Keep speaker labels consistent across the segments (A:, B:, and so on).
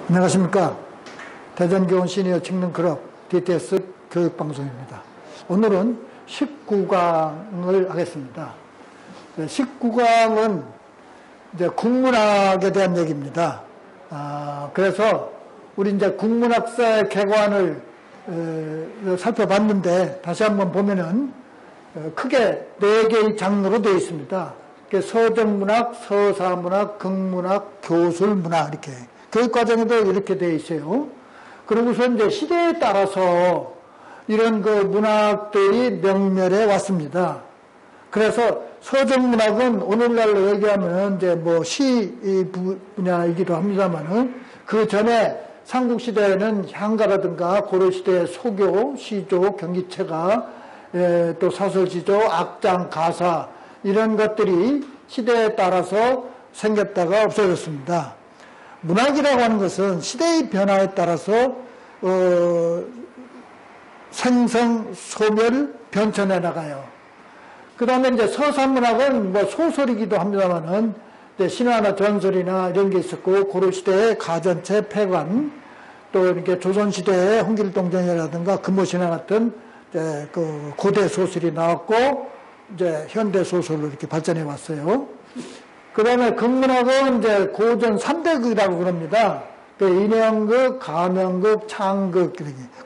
A: 안녕하십니까. 대전교원 시니어 청년 클럽 DTS 교육방송입니다. 오늘은 19강을 하겠습니다. 19강은 이제 국문학에 대한 얘기입니다. 그래서 우리 이제 국문학사의 개관을 살펴봤는데 다시 한번 보면은 크게 4개의 장르로 되어 있습니다. 서정문학, 서사문학, 극문학, 교술문학 이렇게 교육과정에도 이렇게 되어 있어요. 그러고서 이제 시대에 따라서 이런 그 문학들이 명멸해 왔습니다. 그래서 서정문학은 오늘날로 얘기하면 이제 뭐 시 분야이기도 합니다만은 그 전에 삼국시대에는 향가라든가 고려시대의 소교, 시조, 경기체가 또 사설시조, 악장, 가사 이런 것들이 시대에 따라서 생겼다가 없어졌습니다. 문학이라고 하는 것은 시대의 변화에 따라서 생성, 소멸, 변천해 나가요. 그 다음에 이제 서사문학은 뭐 소설이기도 합니다만은 신화나 전설이나 이런 게 있었고, 고려시대의 가전체, 폐관, 또 이렇게 조선시대의 홍길동전이라든가 금오신화 같은 이제 그 고대 소설이 나왔고, 이제 현대 소설로 이렇게 발전해 왔어요. 그 다음에 극문학은 이제 고전 3대극이라고 그럽니다. 인형극, 가명극, 창극,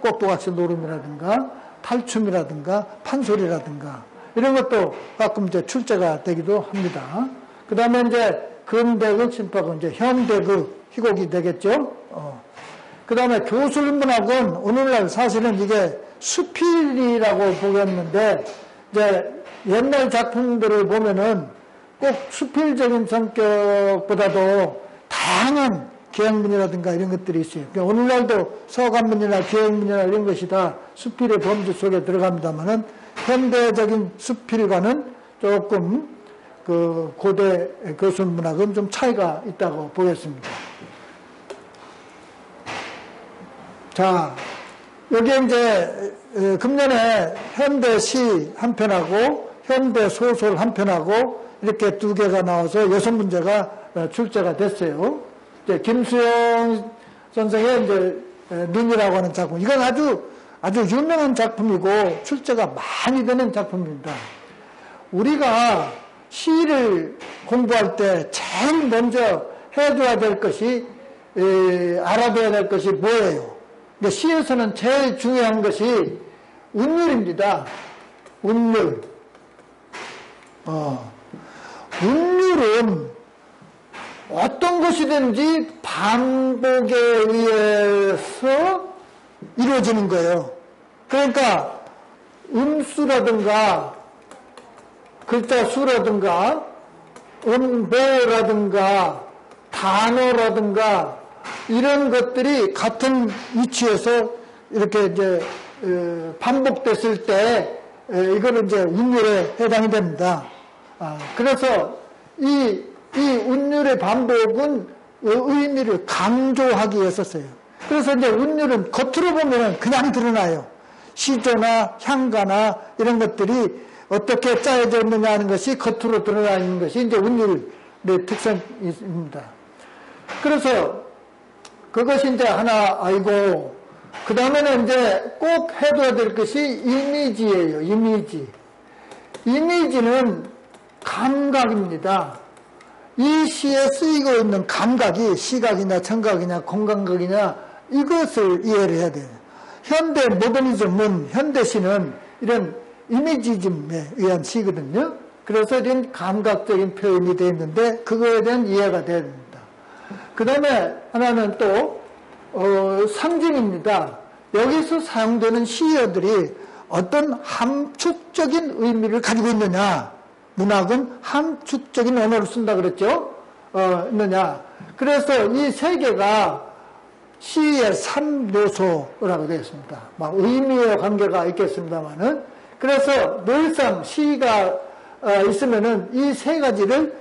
A: 꼭두각시 노름이라든가, 탈춤이라든가, 판소리라든가, 이런 것도 가끔 이제 출제가 되기도 합니다. 그 다음에 이제 근대극, 신파극, 이제 현대극, 희곡이 되겠죠. 그 다음에 교술문학은 오늘날 사실은 이게 수필이라고 보겠는데, 이제 옛날 작품들을 보면은 꼭 수필적인 성격보다도 다양한 기행문이라든가 이런 것들이 있어요. 그러니까 오늘날도 서간문이나 기행문이나 이런 것이 다 수필의 범주 속에 들어갑니다만은 현대적인 수필과는 조금 그 고대 교술문학은 좀 차이가 있다고 보겠습니다. 자, 여기 이제 금년에 현대시 한 편하고 현대소설 한 편하고 이렇게 2개가 나와서 6문제가 출제가 됐어요. 이제 김수영 선생의 이제 눈이라고 하는 작품. 이건 아주 유명한 작품이고 출제가 많이 되는 작품입니다. 우리가 시를 공부할 때 제일 먼저 해둬야 될 것이, 알아둬야 될 것이 뭐예요? 근데 시에서는 제일 중요한 것이 운율입니다. 운율. 운율은 어떤 것이든지 반복에 의해서 이루어지는 거예요. 그러니까 음수라든가 글자 수라든가 음보라든가 단어라든가 이런 것들이 같은 위치에서 이렇게 이제 반복됐을 때 이거는 이제 운율에 해당이 됩니다. 그래서 이 운율의 반복은 의미를 강조하기 위해서 써요. 그래서 이제 운율은 겉으로 보면 그냥 드러나요. 시조나 향가나 이런 것들이 어떻게 짜여져 있느냐 하는 것이 겉으로 드러나 있는 것이 이제 운율의 특성입니다. 그래서 그것이 이제 하나 알고, 그 다음에는 이제 꼭 해둬야 될 것이 이미지예요. 이미지. 이미지는 감각입니다. 이 시에 쓰이고 있는 감각이 시각이냐 청각이냐 공감각이냐 이것을 이해를 해야 돼요. 현대 모더니즘은, 현대시는 이런 이미지즘에 의한 시거든요. 그래서 이런 감각적인 표현이 되어 있는데 그거에 대한 이해가 돼야 됩니다. 그 다음에 하나는 또 상징입니다. 여기서 사용되는 시어들이 어떤 함축적인 의미를 가지고 있느냐. 문학은 함축적인 언어를 쓴다 그랬죠? 있느냐. 그래서 이 3개가 시의 3요소라고 되어 있습니다. 막 의미의 관계가 있겠습니다만은. 그래서 늘상 시가 있으면은 이 3가지를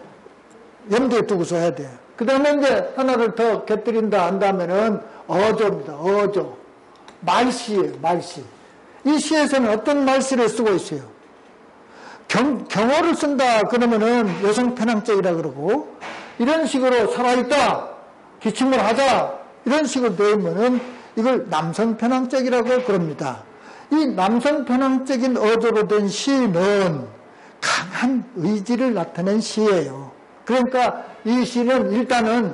A: 염두에 두고서 해야 돼요. 그 다음에 이제 하나를 더 곁들인다 한다면은 어조입니다. 어조. 말시예요, 말시. 이 시에서는 어떤 말시를 쓰고 있어요? 경어를 쓴다 그러면은 여성 편향적이라 그러고, 이런 식으로 살아있다, 기침을 하자, 이런 식으로 되면은 이걸 남성편향적이라고 그럽니다. 이 남성편향적인 어조로 된 시는 강한 의지를 나타낸 시예요. 그러니까 이 시는 일단은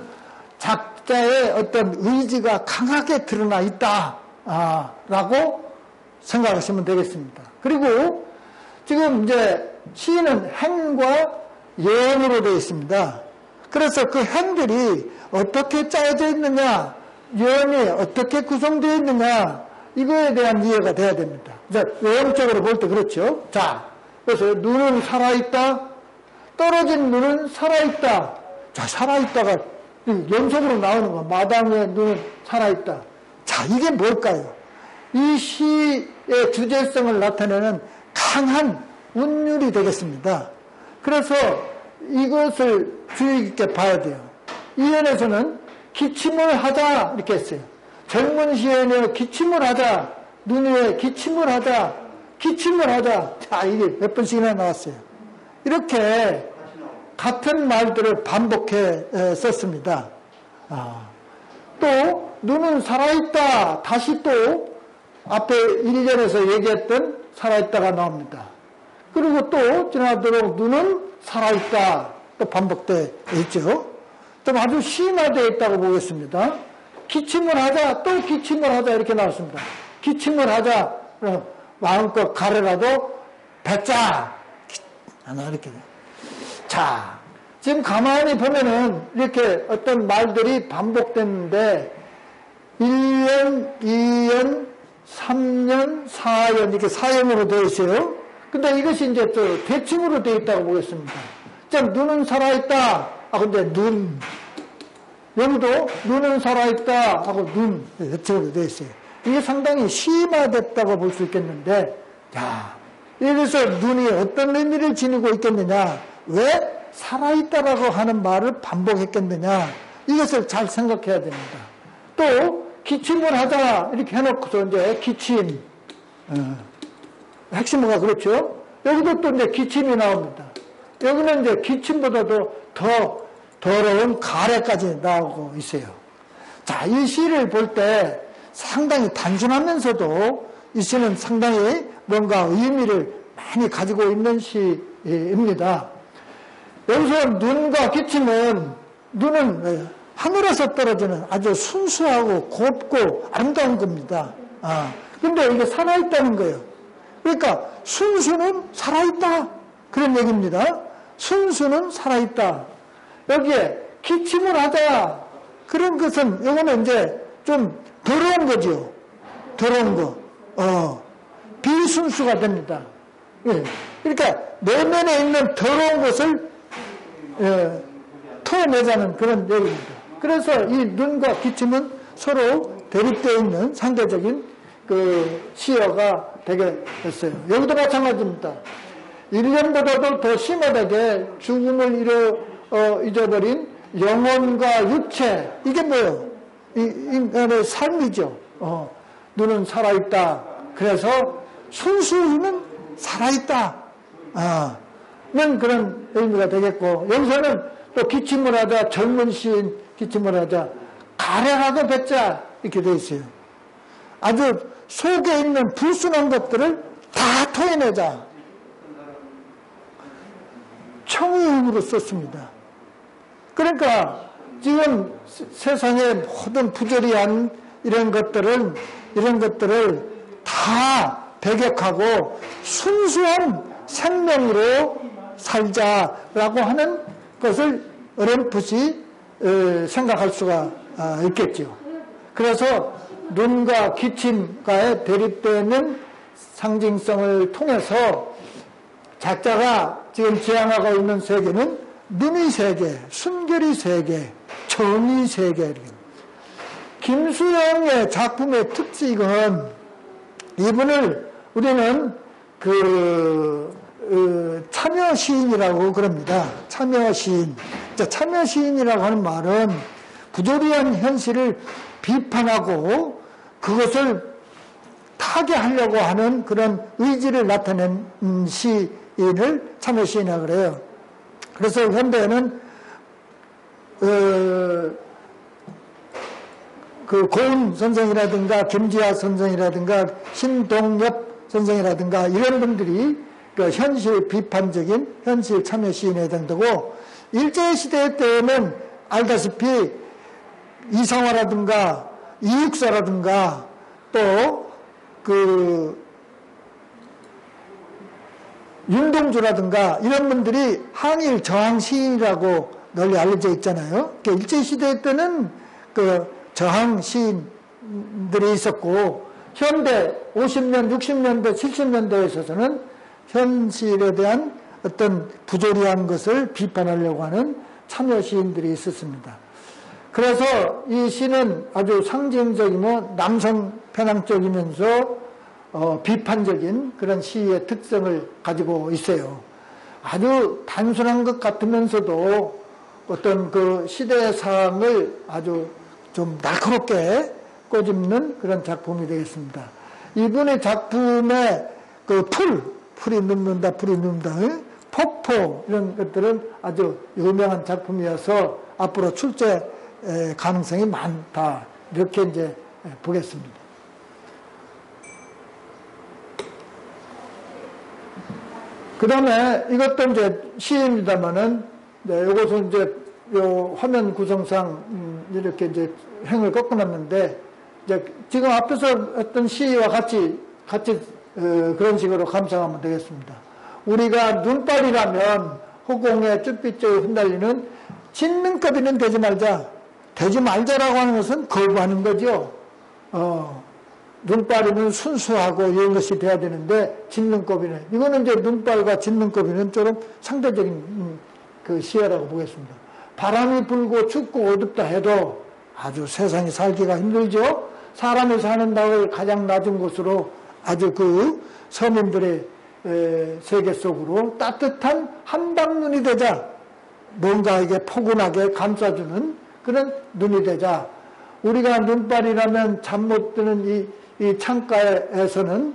A: 작자의 어떤 의지가 강하게 드러나 있다 라고 생각하시면 되겠습니다. 그리고 지금 이제 시는 행과 예언으로 되어 있습니다. 그래서 그 행들이 어떻게 짜여져 있느냐, 예언이 어떻게 구성되어 있느냐, 이거에 대한 이해가 돼야 됩니다. 외형적으로 볼 때 그렇죠. 자, 그래서 눈은 살아있다, 떨어진 눈은 살아있다. 자, 살아있다가 연속으로 나오는 거, 마당의 눈은 살아있다. 자, 이게 뭘까요? 이 시의 주제성을 나타내는 강한 운율이 되겠습니다. 그래서 이것을 주의 깊게 봐야 돼요. 이 연에서는 기침을 하자 이렇게 했어요. 젊은 시에는 기침을 하자, 눈 위에 기침을 하자, 기침을 하자. 자, 이게 몇 번씩이나 나왔어요. 이렇게 같은 말들을 반복해 썼습니다. 또 눈은 살아있다. 다시 또 앞에 1절에서 얘기했던 살아있다가 나옵니다. 그리고 또 지나도록 눈은 살아있다. 또 반복되어 있죠. 좀 아주 심화되어 있다고 보겠습니다. 기침을 하자, 또 기침을 하자 이렇게 나왔습니다. 기침을 하자, 마음껏 가래라도 뱉자. 하나 이렇게. 자, 지금 가만히 보면은 이렇게 어떤 말들이 반복됐는데 1년, 2년, 3년, 4년 이렇게 4년으로 되어 있어요. 근데 이것이 이제 또 대칭으로 되어 있다고 보겠습니다. 자, 눈은 살아있다. 근데 눈. 여기도 눈은 살아있다 하고 눈. 대칭으로 되어 있어요. 이게 상당히 심화됐다고 볼 수 있겠는데, 야, 여기서 눈이 어떤 의미를 지니고 있겠느냐? 왜 살아있다라고 하는 말을 반복했겠느냐? 이것을 잘 생각해야 됩니다. 또 기침을 하자 이렇게 해놓고서 이제 기침, 핵심어가 그렇죠. 여기도 또 이제 기침이 나옵니다. 여기는 이제 기침보다도 더 더러운 가래까지 나오고 있어요. 자, 이 시를 볼 때 상당히 단순하면서도 이 시는 상당히 뭔가 의미를 많이 가지고 있는 시입니다. 여기서 눈과 기침은, 눈은 하늘에서 떨어지는 아주 순수하고 곱고 아름다운 겁니다. 근데 이게 살아있다는 거예요. 그러니까 순수는 살아있다. 그런 얘기입니다. 순수는 살아있다. 여기에 기침을 하자. 그런 것은, 이거는 이제 좀 더러운 거죠. 더러운 거. 비순수가 됩니다. 예. 그러니까 내면에 있는 더러운 것을 토해내자는 그런 얘기입니다. 그래서 이 눈과 기침은 서로 대립되어 있는 상대적인 그 시어가 되게 됐어요. 여기도 마찬가지입니다. 1년보다도 더 심하게 죽음을 잊어버린 영혼과 육체, 이게 뭐예요? 인간의 삶이죠. 눈은 살아있다. 그래서 순수는 살아있다. 는 그런 의미가 되겠고, 여기서는 또 기침을 하자, 젊은 시인 기침을 하자, 가래라도 뱉자, 이렇게 되어 있어요. 아주 속에 있는 불순한 것들을 다 토해내자. 청의음으로 썼습니다. 그러니까 지금 세상의 모든 부조리한 이런 것들을 다 배격하고 순수한 생명으로 살자라고 하는 것을 어렴풋이 생각할 수가 있겠죠. 그래서 눈과 기침과의 대립되는 상징성을 통해서 작자가 지금 지향하고 있는 세계는 눈의 세계, 순결의 세계, 정의 세계. 김수영의 작품의 특징은 이분을 우리는 참여 시인이라고 그럽니다. 참여 시인. 참여 시인이라고 하는 말은 부조리한 현실을 비판하고 그것을 타개하려고 하는 그런 의지를 나타낸 시인을 참여 시인이라고 그래요. 그래서 현대에는 그 고은 선생이라든가 김지아 선생이라든가 신동엽 선생이라든가 이런 분들이 그 현실 비판적인 현실 참여 시인에 해당되고, 일제시대 때는 알다시피 이상화라든가 이육사라든가 또 그 윤동주라든가 이런 분들이 항일 저항 시인이라고 널리 알려져 있잖아요. 그러니까 일제시대 때는 그 저항 시인들이 있었고, 현대 50년, 60년대, 70년대에 있어서는 현실에 대한 어떤 부조리한 것을 비판하려고 하는 참여 시인들이 있었습니다. 그래서 이 시는 아주 상징적이며 남성 편향적이면서 비판적인 그런 시의 특성을 가지고 있어요. 아주 단순한 것 같으면서도 어떤 그 시대 사항을 아주 좀 날카롭게 꼬집는 그런 작품이 되겠습니다. 이분의 작품의 그 풀이 눕는다, 풀이 눕는다, 폭포 이런 것들은 아주 유명한 작품이어서 앞으로 출제 가능성이 많다, 이렇게 이제 보겠습니다. 그 다음에 이것도 이제 시입니다만은, 이것은 이제 요 화면 구성상 이렇게 이제 행을 꺾어놨는데, 이제 지금 앞에서 했던 시와 같이 그런 식으로 감상하면 되겠습니다. 우리가 눈발이라면 허공에 쭈삣쭈삣 흩날리는 진눈꺼비는 되지 말자. 되지 말자라고 하는 것은 거부하는 거죠. 눈발이면 순수하고 이런 것이 돼야 되는데, 진눈꺼비는, 이거는 이제 눈발과 진눈꺼비는 좀 상대적인 그 시야라고 보겠습니다. 바람이 불고 춥고 어둡다 해도 아주 세상이 살기가 힘들죠. 사람이 사는 나라의 가장 낮은 곳으로 아주 그 서민들의 세계 속으로 따뜻한 한방눈이 되자, 뭔가 이게 포근하게 감싸주는 그런 눈이 되자. 우리가 눈발이라면 잠 못 드는 이 창가에서는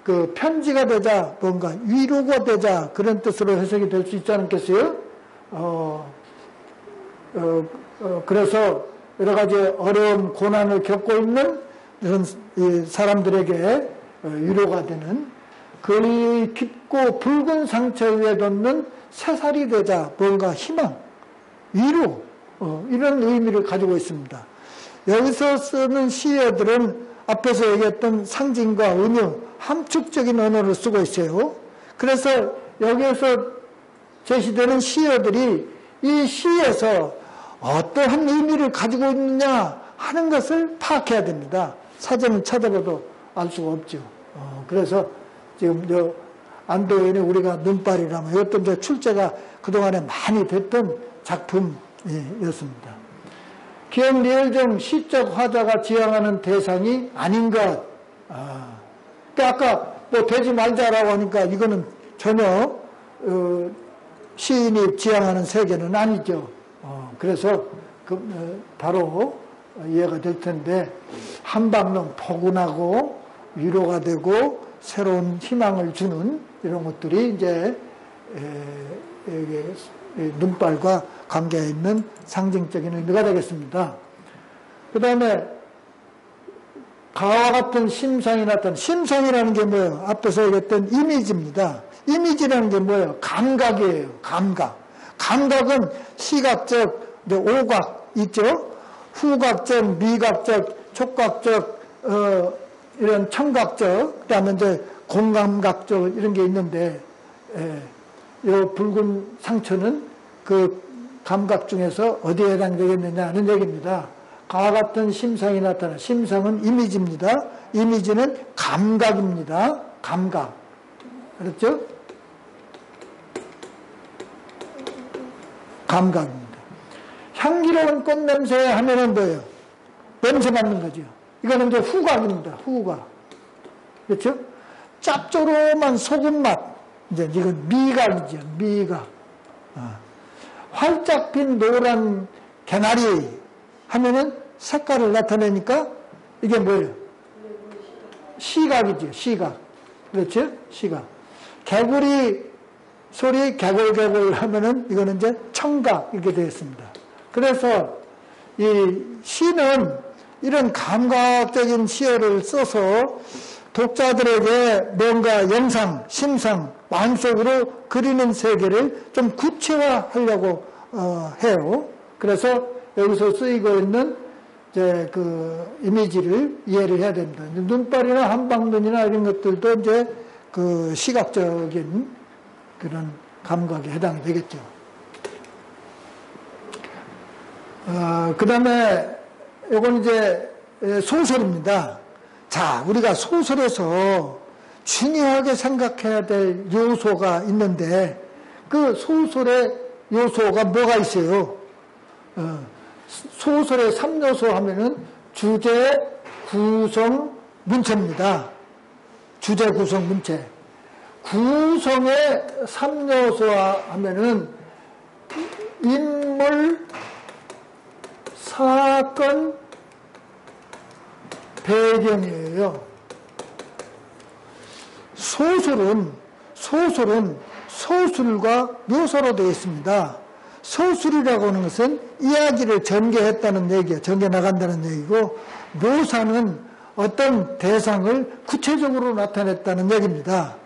A: 그 편지가 되자, 뭔가 위로가 되자, 그런 뜻으로 해석이 될 수 있지 않겠어요? 그래서 여러 가지 어려움, 고난을 겪고 있는 이런 사람들에게 위로가 되는, 그리 깊고 붉은 상처 위에 돋는 새살이 되자, 뭔가 희망, 위로, 이런 의미를 가지고 있습니다. 여기서 쓰는 시어들은 앞에서 얘기했던 상징과 은유, 함축적인 언어를 쓰고 있어요. 그래서 여기에서 제시되는 시어들이 이 시에서 어떠한 의미를 가지고 있느냐 하는 것을 파악해야 됩니다. 사전을 찾아봐도 알 수가 없죠. 그래서 지금 안도현이 우리가 눈발이라면, 이것도 이제 출제가 그동안에 많이 됐던 작품이었습니다. 기억 리얼정 시적 화자가 지향하는 대상이 아닌 것. 그러니까 아까 뭐 되지 말자라고 하니까 이거는 전혀 시인이 지향하는 세계는 아니죠. 그래서 바로 이해가 될 텐데, 한방눈, 포근하고 위로가 되고 새로운 희망을 주는 이런 것들이 이제 눈발과 관계에 있는 상징적인 의미가 되겠습니다. 그 다음에 가와 같은 심상이 나타난, 심상이라는 게 뭐예요? 앞에서 얘기했던 이미지입니다. 이미지라는 게 뭐예요? 감각이에요. 감각. 감각은 시각적, 오각 있죠? 후각적, 미각적, 촉각적, 이런 청각적, 그 다음에 이제 공감각적 이런 게 있는데, 이 붉은 상처는 그 감각 중에서 어디에 해당되겠느냐 하는 얘기입니다. 가와 같은 심상이 나타나, 심상은 이미지입니다. 이미지는 감각입니다. 감각. 그렇죠? 감각입니다. 향기로운 꽃냄새 하면은 뭐예요? 냄새 맡는 거죠. 이거는 이제 후각입니다. 후각. 그렇죠? 짭조름한 소금 맛. 이제 이건 미각이죠. 미각. 활짝 핀 노란 개나리 하면은 색깔을 나타내니까 이게 뭐예요? 시각이죠. 시각. 그렇죠? 시각. 개구리 소리 개굴개굴 하면은 이거는 이제 청각 이렇게 되어 있습니다. 그래서 이 시는 이런 감각적인 시어를 써서 독자들에게 뭔가 영상, 심상, 마음속으로 그리는 세계를 좀 구체화하려고 해요. 그래서 여기서 쓰이고 있는 이제 그 이미지를 이해를 해야 됩니다. 눈발이나 한방눈이나 이런 것들도 이제 그 시각적인 그런 감각에 해당이 되겠죠. 그 다음에 이건 이제 소설입니다. 자, 우리가 소설에서 중요하게 생각해야 될 요소가 있는데 그 소설의 요소가 뭐가 있어요? 소설의 3요소 하면은 주제, 구성, 문체입니다. 주제, 구성, 문체. 구성의 3요소 하면은 인물, 사건, 배경이에요. 소설은 서술과 묘사로 되어 있습니다. 서술이라고 하는 것은 이야기를 전개했다는 얘기예요. 전개 나간다는 얘기고, 묘사는 어떤 대상을 구체적으로 나타냈다는 얘기입니다.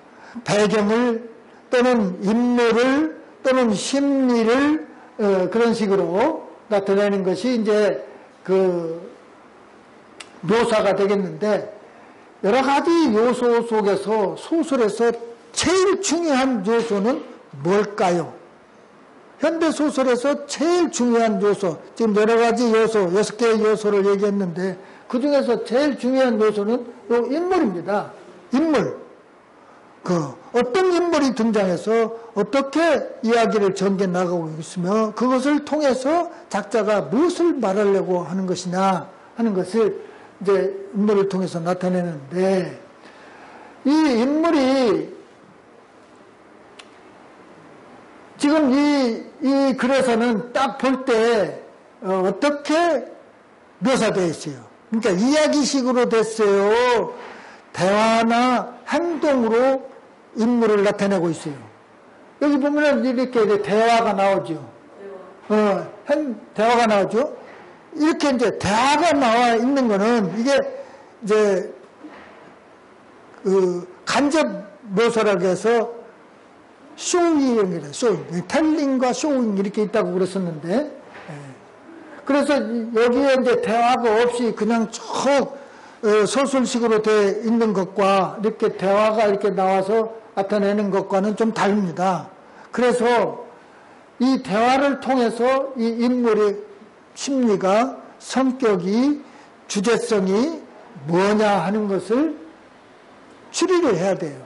A: 배경을 또는 인물을 또는 심리를 그런 식으로 나타내는 것이 이제 그 묘사가 되겠는데, 여러 가지 요소 속에서 소설에서 제일 중요한 요소는 뭘까요? 현대소설에서 제일 중요한 요소, 지금 여러 가지 요소, 6개의 요소를 얘기했는데 그 중에서 제일 중요한 요소는 요 인물입니다. 인물. 어떤 인물이 등장해서 어떻게 이야기를 전개 나가고 있으며 그것을 통해서 작자가 무엇을 말하려고 하는 것이냐 하는 것을 이제 인물을 통해서 나타내는데, 이 인물이 지금 이 글에서는 딱 볼 때 어떻게 묘사되어 있어요. 그러니까 이야기식으로 됐어요. 대화나 행동으로 인물을 나타내고 있어요. 여기 보면은 이렇게 대화가 나오죠. 대화가 나오죠. 이렇게 이제 대화가 나와 있는 거는 이게 이제 간접 묘사라고 해서 쇼잉이랍니다. 쇼잉. 텔링과 쇼잉 이렇게 있다고 그랬었는데, 그래서 여기에 이제 대화가 없이 그냥 쭉 서술식으로 되어 있는 것과 이렇게 대화가 이렇게 나와서 나타내는 것과는 좀 다릅니다. 그래서 이 대화를 통해서 이 인물의 심리가, 성격이, 주제성이 뭐냐 하는 것을 추리를 해야 돼요.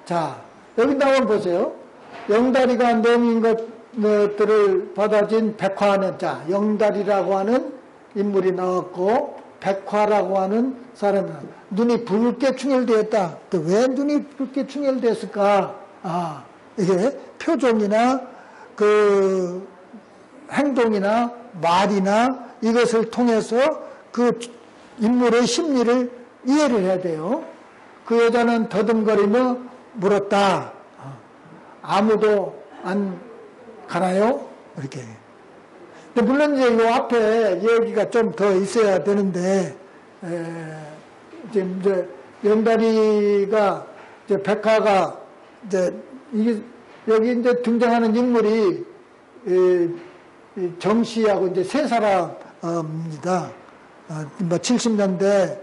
A: 자, 여기 나와 보세요. 영다리가 농인 것들을 받아진 백화는, 자, 영다리라고 하는 인물이 나왔고, 백화라고 하는 사람은 눈이 붉게 충혈되었다. 왜 눈이 붉게 충혈됐을까? 이게 표정이나 그 행동이나 말이나 이것을 통해서 그 인물의 심리를 이해를 해야 돼요. 그 여자는 더듬거리며 물었다. 아무도 안 가나요? 이렇게. 근데 물론 이제 이 앞에 얘기가 좀 더 있어야 되는데, 이제 영다리가 이제 백화가 이제 이게 여기 이제 등장하는 인물이 정씨하고 이제 세 사람입니다. 뭐 70년대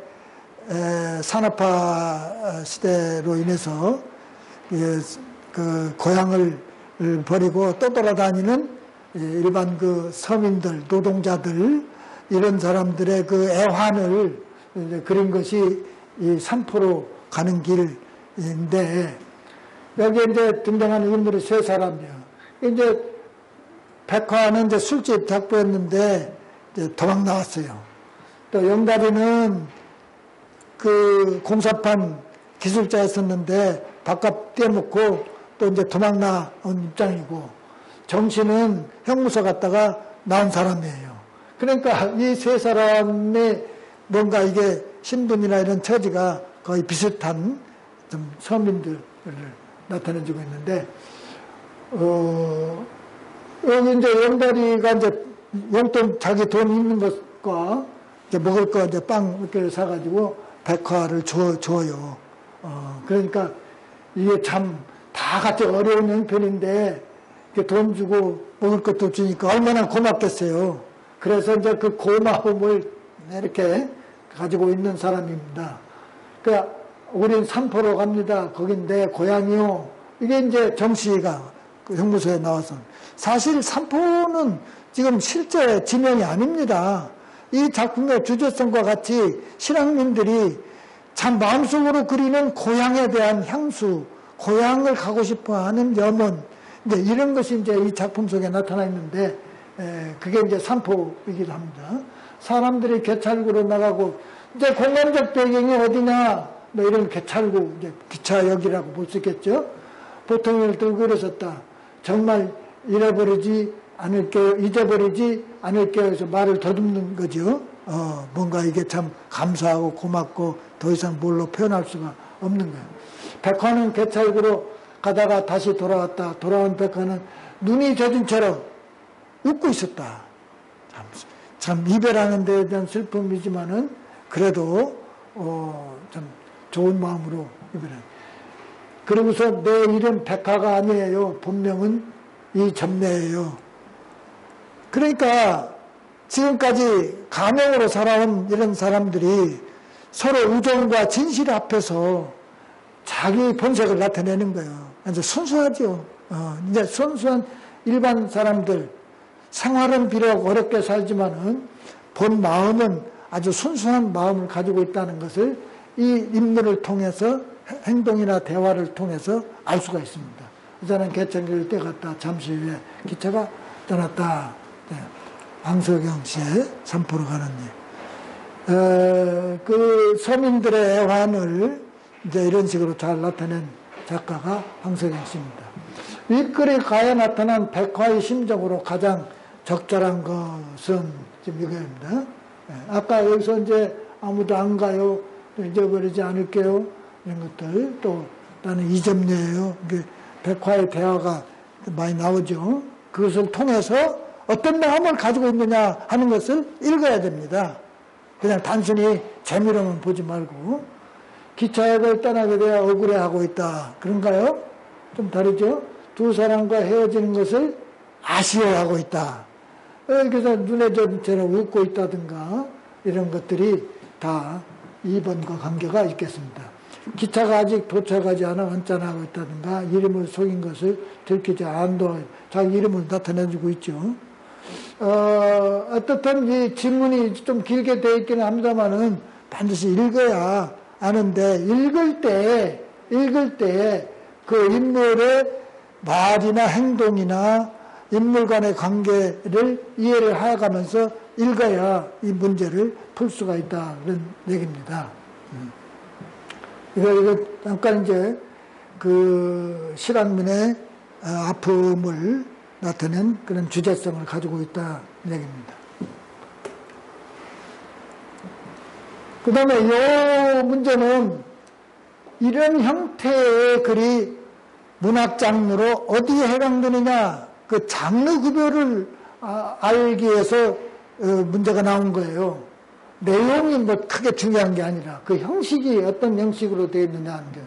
A: 산업화 시대로 인해서 그 고향을 버리고 떠돌아다니는 일반 그 서민들, 노동자들 이런 사람들의 그 애환을 그린 것이 이 산포로 가는 길인데, 여기에 이제 등장하는 인물이 세 사람이에요. 이제 백화는 이제 술집 작부였는데 이제 도망 나왔어요. 또 영다리는 그 공사판 기술자였었는데 바깥 떼놓고 또 이제 도망 나온 입장이고, 정씨는 형무소 갔다가 나온 사람이에요. 그러니까 이 세 사람의 뭔가 이게 신분이나 이런 처지가 거의 비슷한 좀 서민들을 나타내주고 있는데, 여기 이제 영다리가 이제 용돈 자기 돈 있는 것과 이제 먹을 거 이제 빵 몇 개를 사가지고 백화를 줘요. 그러니까 이게 참 다 같이 어려운 형편인데 돈 주고 먹을 것도 주니까 얼마나 고맙겠어요. 그래서 이제 그 고마움을 이렇게 가지고 있는 사람입니다. 그러니까 우린 삼포로 갑니다. 거긴데 고향이요. 이게 이제 정씨가 그 형무소에 나와서 사실 삼포는 지금 실제 지명이 아닙니다. 이 작품의 주제성과 같이 실향민들이 참 마음속으로 그리는 고향에 대한 향수, 고향을 가고 싶어하는 염원, 이제 이런 것이 이제 이 작품 속에 나타나 있는데, 그게 이제 삼포이기도 합니다. 사람들이 개찰구로 나가고, 이제 공간적 배경이 어디냐, 뭐 이런 개찰구, 이제 기차역이라고 볼 수 있겠죠. 보통을 들고 일어섰다. 정말 잊어버리지 않을게요. 해서 말을 더듬는 거죠. 뭔가 이게 참 감사하고 고맙고 더 이상 뭘로 표현할 수가 없는 거예요. 백화는 개찰구로 가다가 다시 돌아왔다. 돌아온 백화는 눈이 젖은처럼 웃고 있었다. 참 이별하는 데에 대한 슬픔이지만은 그래도 참 좋은 마음으로 이별한. 그러고서 내 이름 백화가 아니에요. 본명은 이점례예요. 그러니까 지금까지 가명으로 살아온 이런 사람들이 서로 우정과 진실 앞에서 자기 본색을 나타내는 거예요. 이제 순수하죠. 이제 순수한 일반 사람들, 생활은 비록 어렵게 살지만은 본 마음은 아주 순수한 마음을 가지고 있다는 것을 이 인물을 통해서 행동이나 대화를 통해서 알 수가 있습니다. 저는 개천길 때 갔다 잠시 후에 기차가 떠났다. 네. 황석영 씨의 삼포로 가는 일. 그 서민들의 애환을 이제 이런 식으로 잘 나타낸 작가가 황석영 씨입니다. 윗글에 가에 나타난 백화의 심정으로 가장 적절한 것은 지금 이거입니다. 아까 여기서 이제 아무도 안 가요. 잊어버리지 않을게요. 이런 것들. 또 나는 이점례예요. 백화의 대화가 많이 나오죠. 그것을 통해서 어떤 마음을 가지고 있느냐 하는 것을 읽어야 됩니다. 그냥 단순히 재미로만 보지 말고. 기차역을 떠나게 되어 억울해하고 있다. 그런가요? 좀 다르죠? 두 사람과 헤어지는 것을 아쉬워하고 있다. 그래서 눈에 젖은 채로 웃고 있다든가 이런 것들이 다 2번과 관계가 있겠습니다. 기차가 아직 도착하지 않아 언짢아하고 있다든가 이름을 속인 것을 들키지 않도 자기 이름을 나타내주고 있죠. 어떻든 이 질문이 좀 길게 되어 있기는 합니다만은 반드시 읽어야 아는데 읽을 때 그 인물의 말이나 행동이나 인물 간의 관계를 이해를 해가면서 읽어야 이 문제를 풀 수가 있다 그런 얘기입니다. 이거 잠깐 이제 그 실향민의 아픔을 나타낸 그런 주제성을 가지고 있다 얘기입니다. 그 다음에 이 문제는 이런 형태의 글이 문학 장르로 어디에 해당되느냐 그 장르 구별을 알기 위해서 문제가 나온 거예요. 내용이 뭐 크게 중요한 게 아니라 그 형식이 어떤 형식으로 되어 있느냐 하는 게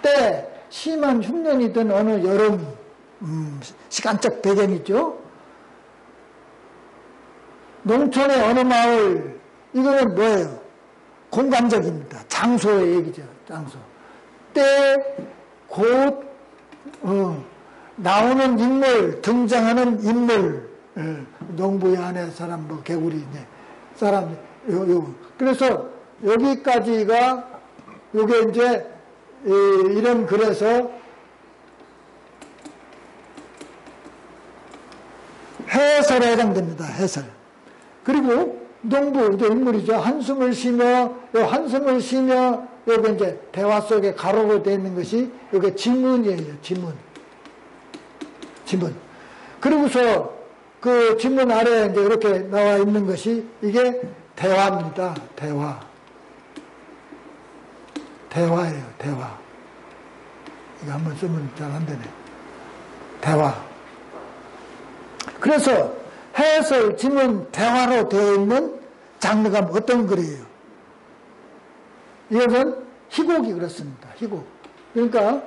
A: 때 심한 흉년이든 어느 여름 시간적 배경이죠. 농촌의 어느 마을 이거는 뭐예요? 공간적입니다. 장소의 얘기죠. 장소. 때 곧 나오는 인물, 등장하는 인물, 농부의 아내 사람, 뭐 개구리 이제 사람 그래서 여기까지가 요게 이제 이런 글에서 해설에 해당됩니다. 해설. 그리고 농부 이제 인물이죠. 한숨을 쉬며 여기 이제 대화 속에 가로로 되어 있는 것이 이게 지문이에요. 지문. 그리고서 그 지문 아래에 이제 이렇게 나와 있는 것이 이게 대화입니다. 대화예요. 대화. 이거 한번 쓰면 잘 안 되네. 대화. 그래서 해설, 지문, 대화로 되어 있는 장르가 어떤 글이에요? 이것은 희곡이 그렇습니다. 희곡. 그러니까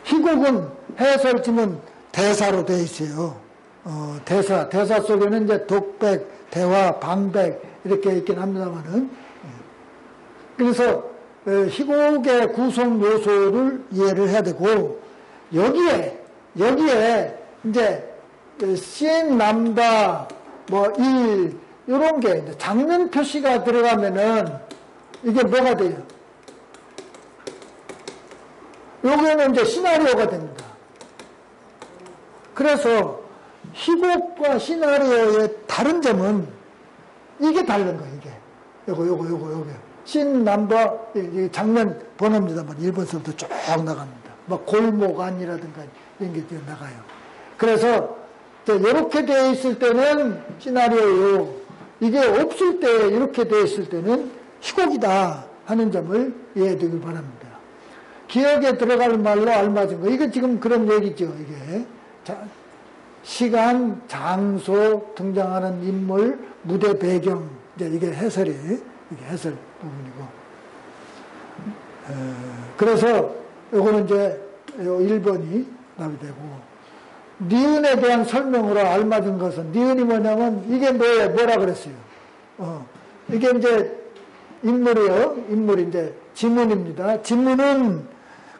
A: 희곡은 해설지문 대사로 되어 있어요. 대사 속에는 이제 독백, 대화, 방백 이렇게 있긴 합니다만은, 그래서 희곡의 구성 요소를 이해를 해야 되고, 여기에 이제 씬, 남다, 뭐 일 이런 게 이제 장면 표시가 들어가면은 이게 뭐가 돼요? 여기는 이제 시나리오가 됩니다. 그래서 희곡과 시나리오의 다른 점은 이게 다른 거예요, 이게. 요거. 씬, 남바, 장면 번호입니다만 1번서부터 쭉 나갑니다. 뭐 골목 안이라든가 이런 게 나가요. 그래서 이렇게 되어 있을 때는 시나리오요. 이게 없을 때, 이렇게 되어 있을 때는 희곡이다 하는 점을 이해해 두길 바랍니다. 기억에 들어갈 말로 알맞은 거. 이게 지금 그런 얘기죠, 이게. 시간, 장소, 등장하는 인물, 무대 배경. 이제 이게 해설이, 이게 해설 부분이고. 그래서 요거는 이제 1번이 답이 되고. 니은에 대한 설명으로 알맞은 것은, 니은이 뭐냐면, 이게 뭐라 그랬어요? 이게 이제 인물이에요. 인물이 이제 지문입니다. 지문은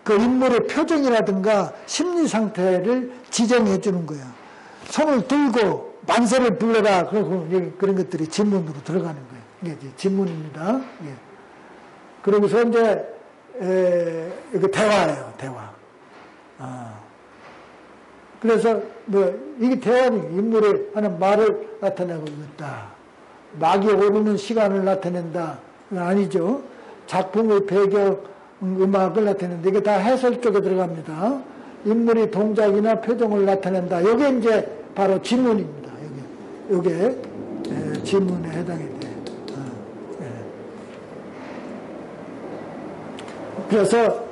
A: 그 인물의 표정이라든가 심리 상태를 지정해 주는 거야. 손을 들고 만세를 불러라. 그런 것들이 지문으로 들어가는 거예요. 이게 이제 지문입니다. 예. 그러고서 이제, 이거 대화예요, 대화. 그래서 이게 대화는 인물이 하는 말을 나타내고 있다. 막이 오르는 시간을 나타낸다. 그건 아니죠. 작품의 배경 음악을 나타낸다. 이게 다 해설 쪽에 들어갑니다. 인물이 동작이나 표정을 나타낸다. 이게 이제 바로 지문입니다. 이게 지문에 해당이 돼. 그래서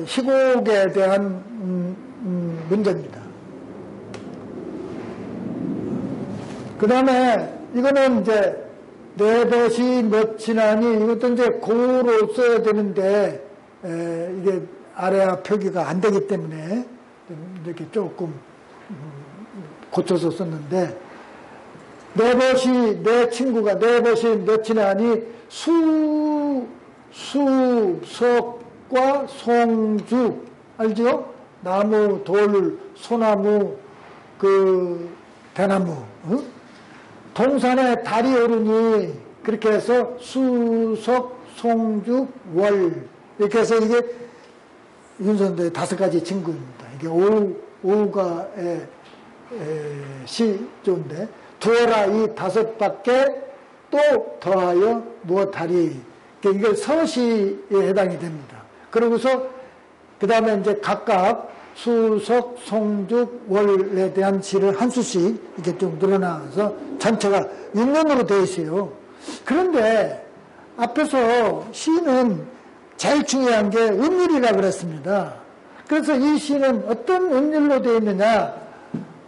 A: 희곡에 대한 문제입니다. 그 다음에 이거는 이제 네벗이 몇이나니 이것도 이제 고로 써야 되는데 이게 아래와 표기가 안 되기 때문에 이렇게 조금 고쳐서 썼는데, 네벗이 내 친구가 네벗이 몇이나니 수석과 송죽 알죠? 나무, 돌, 소나무, 대나무, 동산에 달이 오르니, 그렇게 해서 수석, 송죽, 월, 이렇게 해서 이게 윤선도의 5가지 징구입니다. 이게 오가의 시조인데, 두어라 이 5밖에 또 더하여 무엇하리. 이게 서시에 해당이 됩니다. 그러고서 그 다음에 이제 각각 수석, 송죽, 월에 대한 시를 한 수씩 이렇게 쭉 늘어나서 전체가 6년으로 되어 있어요. 그런데 앞에서 시는 제일 중요한 게 음률이라 그랬습니다. 그래서 이 시는 어떤 음률로 되어 있느냐?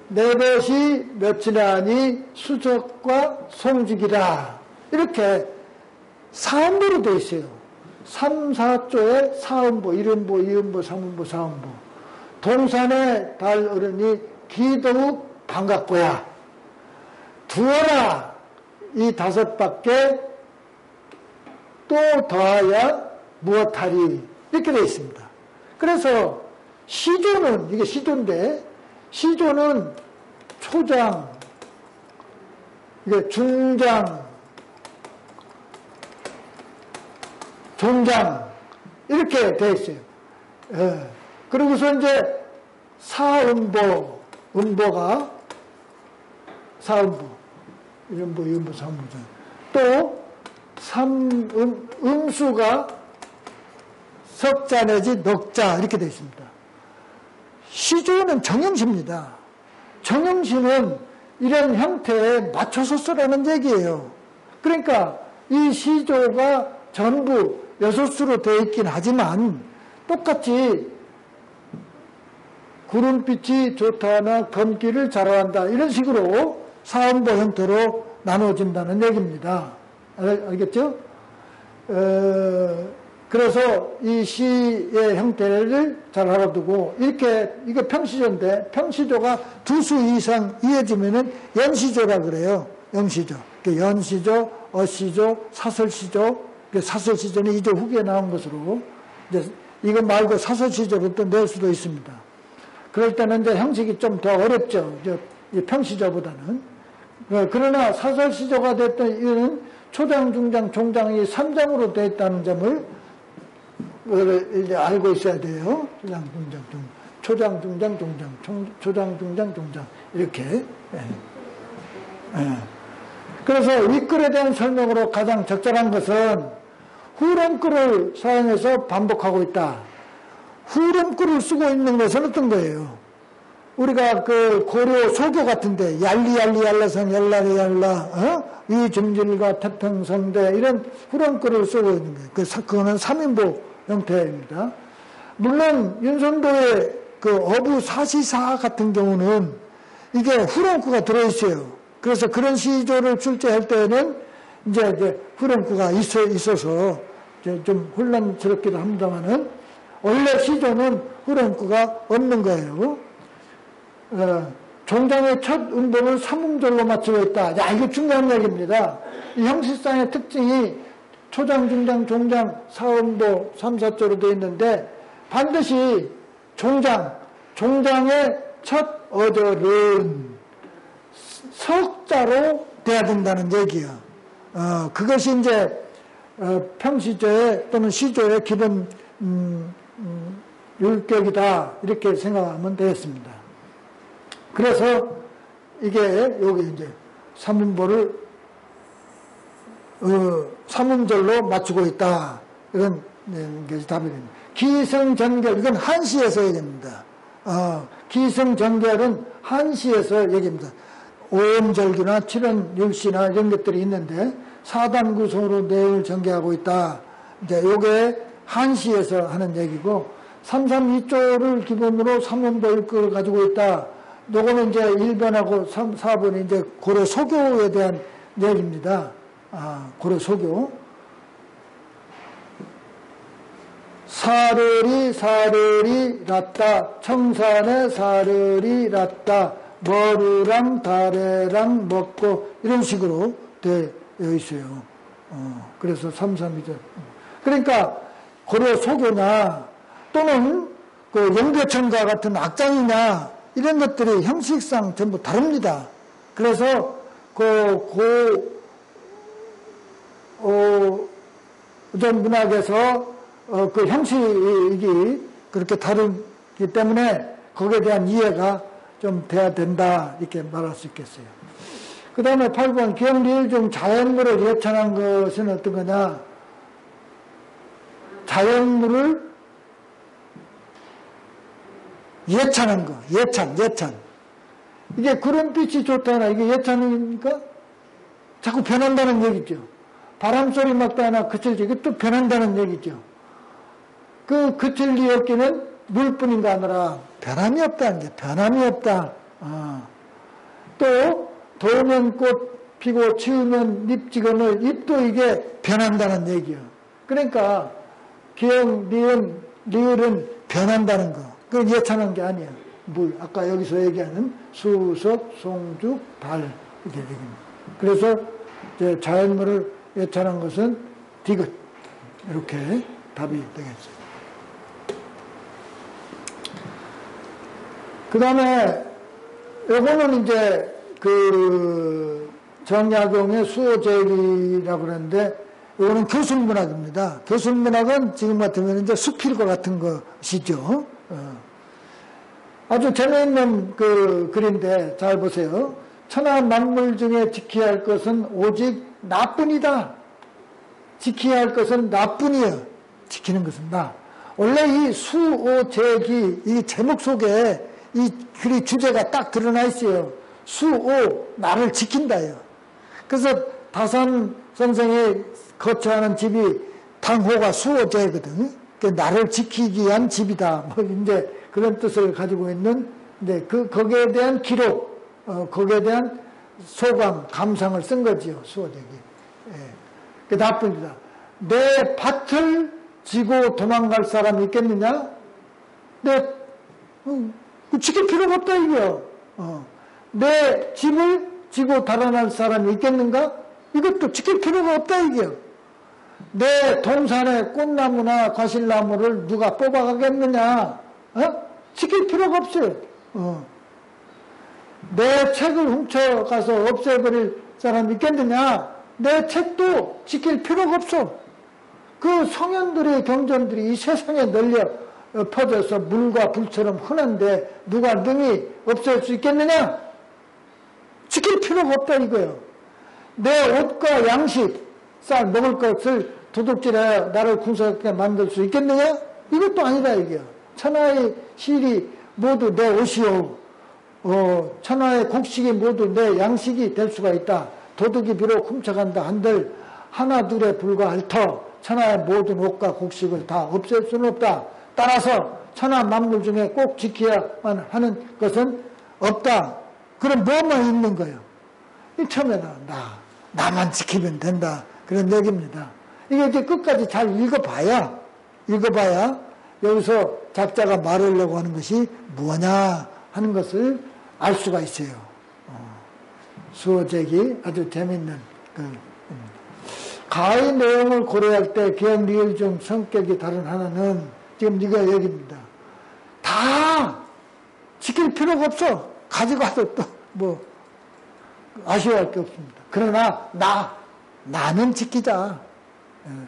A: 네벗이 몇이나니 수석과 송죽이라. 이렇게 사음보로 되어 있어요. 3, 4조에 사음보, 1음보, 2음보, 3음보, 4음보. 동산에 달 오르니 기더욱 반갑고야. 두어라 이 5밖에 또 더하여 무엇하리. 이렇게 되어 있습니다. 그래서 시조는, 이게 시조인데, 시조는 초장, 이게 중장, 종장, 이렇게 되어 있어요. 예. 그리고서 이제 사음보, 음보가 사음보, 1음보, 2음보, 3음보. 또 음수가 석자 내지 넉자 이렇게 되어 있습니다. 시조는 정형시입니다. 정형시는 이런 형태에 맞춰서 쓰라는 얘기예요. 그러니까 이 시조가 전부 6수로 되어 있긴 하지만 똑같이 구름빛이 좋다나 검기를 자라한다 이런 식으로 사음보 형태로 나눠진다는 얘기입니다. 알겠죠? 그래서 이 시의 형태를 잘 알아두고, 이렇게, 이거 평시조인데, 평시조가 두 수 이상 이어지면은 연시조라 그래요. 연시조. 연시조, 어시조, 사설시조. 사설시조는 이조 후기에 나온 것으로, 이제 이거 말고 사설시조로 또 낼 수도 있습니다. 그럴 때는 이제 형식이 좀 더 어렵죠. 이 평시조보다는. 그러나 사설시조가 됐던 이유는 초장, 중장, 종장이 3장으로 되어 있다는 점을 이제 알고 있어야 돼요. 초장, 중장, 초장, 중장, 종장, 초장, 중장, 종장. 이렇게. 그래서 윗글에 대한 설명으로 가장 적절한 것은 후렴글을 사용해서 반복하고 있다. 후렴글을 쓰고 있는 것은 어떤 거예요? 우리가 그 고려 소교 같은데 얄리얄리 얄라성 얄라리 얄라 위증질과 태평성대 이런 후렴글을 쓰고 있는 거예요. 그거는 3인보 형태입니다. 물론 윤선도의 그 어부 사시사 같은 경우는 이게 후렴구가 들어있어요. 그래서 그런 시조를 출제할 때는 이제 후렴구가 있어서 이제 좀 혼란스럽기도 합니다만은 원래 시조는 후렴구가 없는 거예요. 종장의 첫 음보를 삼음절로 맞추고 있다. 야, 이게 중요한 얘기입니다. 이 형식상의 특징이 초장, 중장, 종장, 사음보, 3, 4조로 되어 있는데 반드시 종장의 첫 어절은 석자로 돼야 된다는 얘기야. 그것이 이제 평시조의 또는 시조의 기본 율격이다 이렇게 생각하면 되겠습니다. 그래서 이게 여기 이제 삼음보를 삼음절로 맞추고 있다 이런 것이 답이 됩니다. 기성전결 이건 한시에서 얘기합니다. 기성전결은 한시에서 얘기합니다. 오음절규나 칠언율시나 이런 것들이 있는데 사단구성으로 내용을 전개하고 있다. 이제 요게 한시에서 하는 얘기고 332조를 기본으로 삼음보일거를 가지고 있다. 요거는 이제 1번하고 4번이 이제 고려 소교에 대한 얘기입니다. 고려 소교. 사르리 랐다. 청산에 사르리 랐다. 머루랑 다래랑 먹고 이런 식으로 되어 있어요. 그래서 332조. 그러니까 고려 소교나 또는 그 영교천가 같은 악장이나 이런 것들이 형식상 전부 다릅니다. 그래서 전 문학에서 그 형식이 그렇게 다르기 때문에 거기에 대한 이해가 좀 돼야 된다 이렇게 말할 수 있겠어요. 그 다음에 8번 기억리을 중 자연물을 예찬한 것은 어떤 거냐? 자연물을 예찬한 거, 예찬. 이게 구름빛이 좋다나 이게 예찬입니까? 자꾸 변한다는 얘기죠. 바람소리 막다나 그칠지 이게 또 변한다는 얘기죠. 그 그칠리 없기는 물뿐인가 하느라 변함이 없다는 게 변함이 없다. 또 돌면 꽃 피고 치우면 잎 지거늘 잎도 이게 변한다는 얘기예요. 그러니까 기억, 리을은 변한다는 거. 그건 예찬한 게 아니야. 물. 아까 여기서 얘기하는 수석, 송죽, 달. 이렇게 얘기합니다. 그래서 이제 자연물을 예찬한 것은 디귿. 이렇게 답이 되겠죠. 그 다음에 요거는 이제 그 정약용의 수호제일이라고 그러는데 요거는 교술문학입니다. 교술문학은 지금 같으면 이제 수필과 같은 것이죠. 아주 재미있는 그 글인데 잘 보세요. 천하 만물 중에 지켜야 할 것은 오직 나뿐이다. 지켜야 할 것은 나뿐이야. 지키는 것은 나. 원래 이 수오제기 이 제목 속에 이 글의 주제가 딱 드러나 있어요. 수오 나를 지킨다요. 그래서 다산 선생이 거처하는 집이 당호가 수오제거든. 나를 지키기 위한 집이다. 뭐 이제 그런 뜻을 가지고 있는. 근데 거기에 대한 기록, 거기에 대한 소감, 감상을 쓴 거지요, 수호대기. 예. 그 나쁩니다. 내 밭을 지고 도망갈 사람이 있겠느냐? 지킬 필요가 없다, 이거요. 내 집을 지고 달아날 사람이 있겠는가? 이것도 지킬 필요가 없다, 이게요. 내 동산의 꽃나무나 과실나무를 누가 뽑아가겠느냐? 지킬 필요가 없어요. 내 책을 훔쳐가서 없애버릴 사람이 있겠느냐? 내 책도 지킬 필요가 없어. 그 성현들의 경전들이 이 세상에 널려 퍼져서 물과 불처럼 흔한데 누가 능히 없앨 수 있겠느냐? 지킬 필요가 없다 이거예요. 내 옷과 양식, 쌀 먹을 것을 도둑질하여 나를 궁핍하게 만들 수 있겠느냐? 이것도 아니다 이게요. 천하의 실이 모두 내 옷이요. 천하의 곡식이 모두 내 양식이 될 수가 있다. 도둑이 비록 훔쳐간다 한들 하나 둘에 불과할 터 천하의 모든 옷과 곡식을 다 없앨 수는 없다. 따라서 천하 만물 중에 꼭 지켜야만 하는 것은 없다. 그럼 뭐만 있는 거예요? 처음에는 나만 지키면 된다. 그런 얘기입니다. 이게 이제 끝까지 잘 읽어봐야 여기서 작자가 말하려고 하는 것이 뭐냐 하는 것을 알 수가 있어요. 수호제기 아주 재밌는 가의 내용을 고려할 때 기억, 리을 중 성격이 다른 하나는 지금 이거 얘기입니다. 다 지킬 필요가 없어. 가지고 와도 또 뭐 아쉬워할 게 없습니다. 그러나 나는 지키자.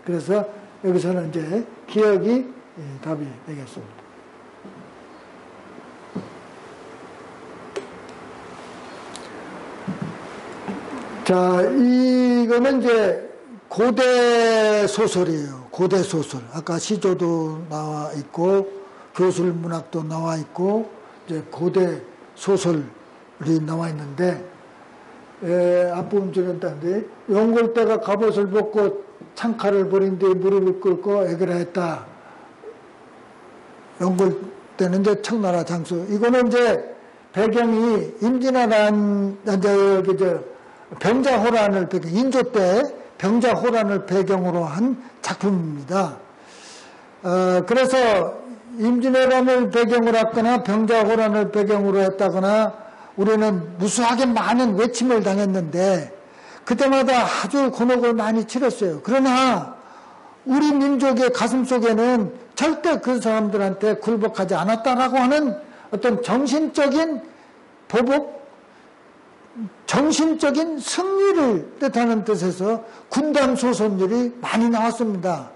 A: 그래서 여기서는 이제 기억이 답이 되겠습니다. 자, 이거는 이제 고대 소설이에요. 고대 소설. 아까 시조도 나와 있고 교술 문학도 나와 있고 이제 고대 소설이 나와 있는데 앞부분 줄였다는데 용골대가 갑옷을 벗고 창칼을 버린 뒤에 무릎을 꿇고 애결하 했다. 용골대는 이제 청나라 장수. 이거는 이제 배경이 임진왜란 병자호란을 인조 때 병자호란을 배경으로 한 작품입니다. 그래서 임진왜란을 배경으로 했거나 병자호란을 배경으로 했다거나 우리는 무수하게 많은 외침을 당했는데 그때마다 아주 곤혹을 많이 치렀어요. 그러나 우리 민족의 가슴 속에는 절대 그 사람들한테 굴복하지 않았다라고 하는 어떤 정신적인 보복, 정신적인 승리를 뜻하는 뜻에서 군담 소설들이 많이 나왔습니다.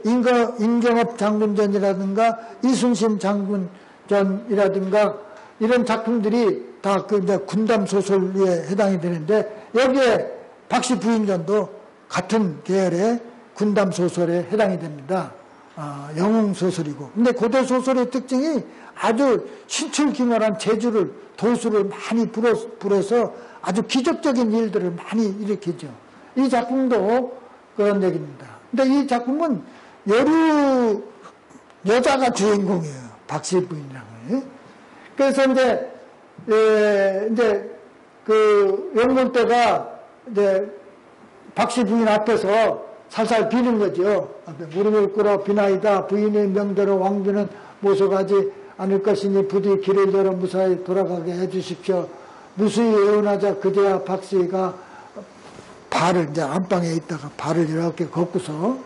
A: 임경업 장군전이라든가 이순신 장군전이라든가 이런 작품들이 다 그 군담 소설에 해당이 되는데 여기에 박씨 부인전도 같은 계열의 군담 소설에 해당이 됩니다. 영웅 소설이고. 근데 고대 소설의 특징이 아주 신출귀몰한 재주를 도수를 많이 불어서 아주 기적적인 일들을 많이 일으키죠. 이 작품도 그런 얘기입니다. 근데 이 작품은 여자가 주인공이에요. 박씨 부인이라고. 그래서 이제 그 영골대가 이제 박씨 부인 앞에서 살살 비는 거죠. 무릎을 꿇어 비나이다. 부인의 명대로 왕비는 모셔가지 않을 것이니 부디 길을 열어 무사히 돌아가게 해주십시오. 무수히 애원하자 그제야 박씨가 발을 이제 안방에 있다가 발을 이렇게 걷고서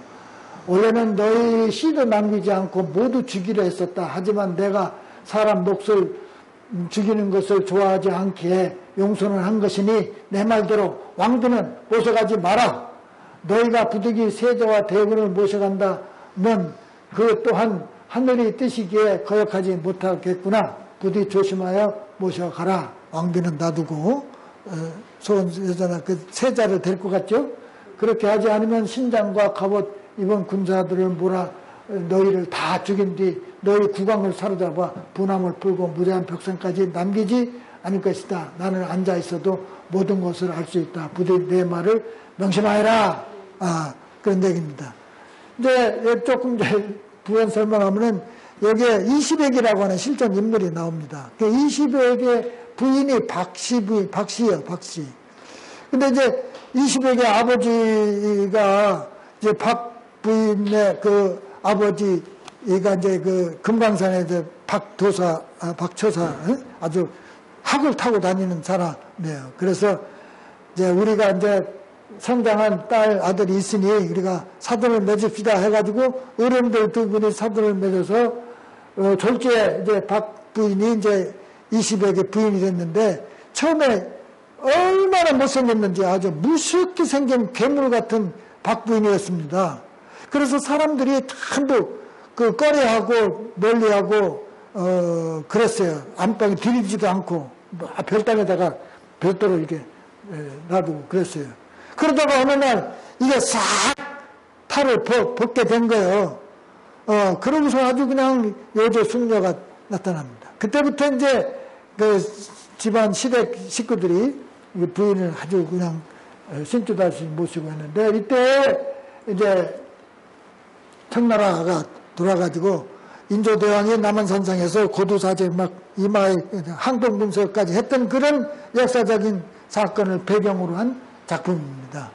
A: 원래는 너희 씨도 남기지 않고 모두 죽이려 했었다. 하지만 내가 사람 몫을 죽이는 것을 좋아하지 않기에 용서는 한 것이니 내 말대로 왕비는 모셔가지 마라. 너희가 부득이 세자와 대군을 모셔간다면 그 또한 하늘이 뜻이기에 거역하지 못하겠구나. 부디 조심하여 모셔가라. 왕비는 놔두고 소원 여자나 그 세자를 데리고 갔죠. 그렇게 하지 않으면 신장과 갑옷 입은 군사들을 몰아 너희를 다 죽인 뒤 너희 국왕을 사로잡아 분함을 풀고 무대한 벽상까지 남기지 않을 것이다. 나는 앉아 있어도 모든 것을 알 수 있다. 부디 내 말을 명심하여라. 그런 얘기입니다. 이제 조금 이제 부연 설명하면은 여기에 20액이라고 하는 실존 인물이 나옵니다. 그 20액의 부인이 박씨예요, 박씨. 근데 이제 20여 개 아버지가 이제 박 부인의 그 아버지가 이제 그 금강산에 이제 박처사 아주 학을 타고 다니는 사람이에요. 그래서 이제 우리가 이제 성장한 딸 아들이 있으니 우리가 사돈을 맺읍시다 해가지고 어른들 두 분이 사돈을 맺어서 졸지에 이제 박 부인이 이제 20여 개 부인이 됐는데 처음에 얼마나 못생겼는지 아주 무섭게 생긴 괴물 같은 박 부인이었습니다. 그래서 사람들이 전부 그 꺼려하고 멀리하고 그랬어요. 안방에 들이지도 않고 별당에다가 별도로 이렇게 놔두고 그랬어요. 그러다가 어느 날 이게 싹 탈을 벗게 된 거예요. 그러고서 아주 그냥 여자 숙녀가 나타납니다. 그때부터 이제 그 집안 시댁 식구들이 부인을 아주 그냥 신주다시 모시고 했는데 이때 이제 청나라가 돌아가지고 인조대왕이 남한산상에서 고두사제 막 이마에 항복문서까지 했던 그런 역사적인 사건을 배경으로 한 작품입니다.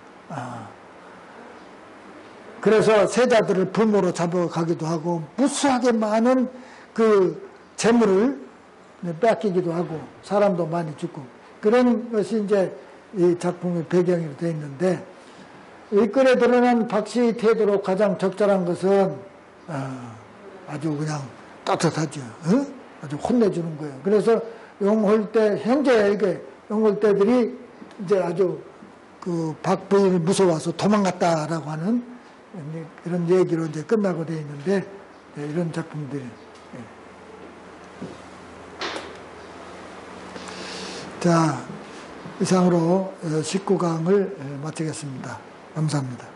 A: 그래서 세자들을 부모로 잡아가기도 하고 무수하게 많은 그 재물을 뺏기기도 하고 사람도 많이 죽고 그런 것이 이제 이 작품의 배경이 되어 있는데 이 글에 드러난 박씨 태도로 가장 적절한 것은 아주 그냥 따뜻하죠. 아주 혼내주는 거예요. 그래서 용홀대 현재 이게 용홀대들이 이제 아주 그 박부인을 무서워서 도망갔다라고 하는 그런 얘기로 이제 끝나고 되어 있는데 이런 작품들이. 자, 이상으로 19강을 마치겠습니다. 감사합니다.